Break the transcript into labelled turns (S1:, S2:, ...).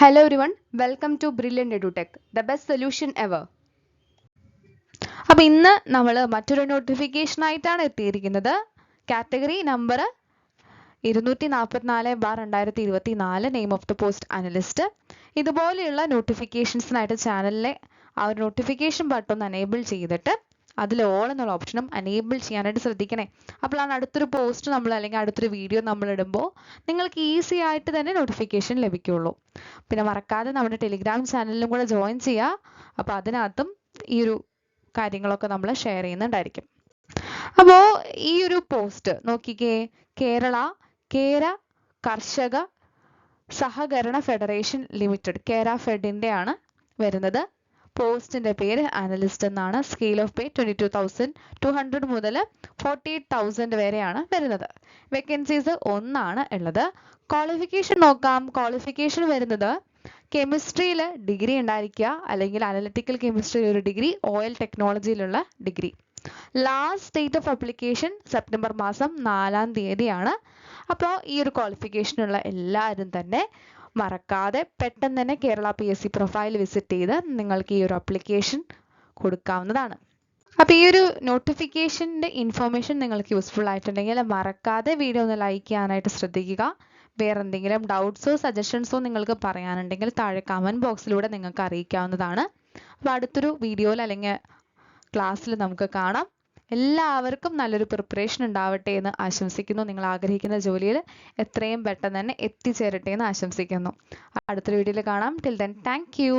S1: Hello everyone, welcome to Brilliant EduTech, the best solution ever. അപ്പോൾ ഇന്ന് നമ്മൾ മറ്റൊരു നോട്ടിഫിക്കേഷൻ ആയിട്ടാണ് എത്തിയിരിക്കുന്നത്. Category number 244/2024 name of the post analyst. ഇതുപോലെയുള്ള നോട്ടിഫിക്കേഷൻസിനായിട്ട് ചാനലിലെ ആ ഒരു നോട്ടിഫിക്കേഷൻ ബട്ടൺ ഒന്ന് എനേബിൾ ചെയ്തിട്ട് അതിൽ ഓൾ എന്നുള്ള ഓപ്ഷനും എനേബിൾ ചെയ്യാനായിട്ട് ശ്രദ്ധിക്കണേ. അപ്പോഴാണ് അടുത്തൊരു പോസ്റ്റ് നമ്മൾ അല്ലെങ്കിൽ അടുത്തൊരു വീഡിയോ നമ്മൾ ഇടുമ്പോൾ നിങ്ങൾക്ക് ഈസി ആയിട്ട് തന്നെ നോട്ടിഫിക്കേഷൻ ലഭിക്കുകയുള്ളൂ. പിന്നെ മറക്കാതെ നമ്മുടെ ടെലിഗ്രാം ചാനലിലും കൂടെ ജോയിൻ ചെയ്യുക. അപ്പോൾ അതിനകത്തും ഈ ഒരു കാര്യങ്ങളൊക്കെ നമ്മൾ ഷെയർ ചെയ്യുന്നുണ്ടായിരിക്കും. അപ്പോൾ ഈ ഒരു പോസ്റ്റ് നോക്കിക്കേ, കേര കർഷക സഹകരണ ഫെഡറേഷൻ ലിമിറ്റഡ് കേര ഫെഡിൻ്റെ ആണ് വരുന്നത്. പോസ്റ്റിന്റെ പേര് അനലിസ്റ്റ് എന്നാണ്. സ്കെയിൽ ഓഫ് പേ 22,200 മുതൽ 48,000 വരെയാണ് വരുന്നത്. വേക്കൻസീസ് ഒന്നാണ് ഉള്ളത്. ക്വാളിഫിക്കേഷൻ നോക്കാം. ക്വാളിഫിക്കേഷൻ വരുന്നത് കെമിസ്ട്രിയിൽ ഡിഗ്രി ഉണ്ടായിരിക്കുക, അല്ലെങ്കിൽ അനലിറ്റിക്കൽ കെമിസ്ട്രിയിൽ ഒരു ഡിഗ്രി, ഓയിൽ ടെക്നോളജിയിലുള്ള degree. Last date of application September മാസം 4-ാം തീയതിയാണ്. അപ്പോൾ ഈ ഒരു ക്വാളിഫിക്കേഷനുള്ള എല്ലാവരും തന്നെ മറക്കാതെ പെട്ടെന്ന് തന്നെ കേരള PSC പ്രൊഫൈൽ വിസിറ്റ് ചെയ്ത് നിങ്ങൾക്ക് ഈ ഒരു അപ്ലിക്കേഷൻ കൊടുക്കാവുന്നതാണ്. അപ്പോൾ ഈ ഒരു നോട്ടിഫിക്കേഷൻ്റെ ഇൻഫോർമേഷൻ നിങ്ങൾക്ക് യൂസ്ഫുൾ ആയിട്ടുണ്ടെങ്കിൽ മറക്കാതെ വീഡിയോ ഒന്ന് ലൈക്ക് ചെയ്യാനായിട്ട് ശ്രദ്ധിക്കുക. വേറെ എന്തെങ്കിലും ഡൗട്ട്സോ സജഷൻസോ നിങ്ങൾക്ക് പറയാനുണ്ടെങ്കിൽ താഴെ കമൻറ്റ് ബോക്സിലൂടെ നിങ്ങൾക്ക് അറിയിക്കാവുന്നതാണ്. അപ്പോൾ അടുത്തൊരു വീഡിയോയിൽ അല്ലെങ്കിൽ ക്ലാസ്സിൽ നമുക്ക് കാണാം. എല്ലാവർക്കും നല്ലൊരു പ്രിപ്പറേഷൻ ഉണ്ടാവട്ടെ എന്ന് ആശംസിക്കുന്നു. നിങ്ങൾ ആഗ്രഹിക്കുന്ന ജോലിയിൽ എത്രയും പെട്ടെന്ന് തന്നെ എത്തിച്ചേരട്ടെ എന്ന് ആശംസിക്കുന്നു. അടുത്തൊരു വീഡിയോയിൽ കാണാം. Till then thank you.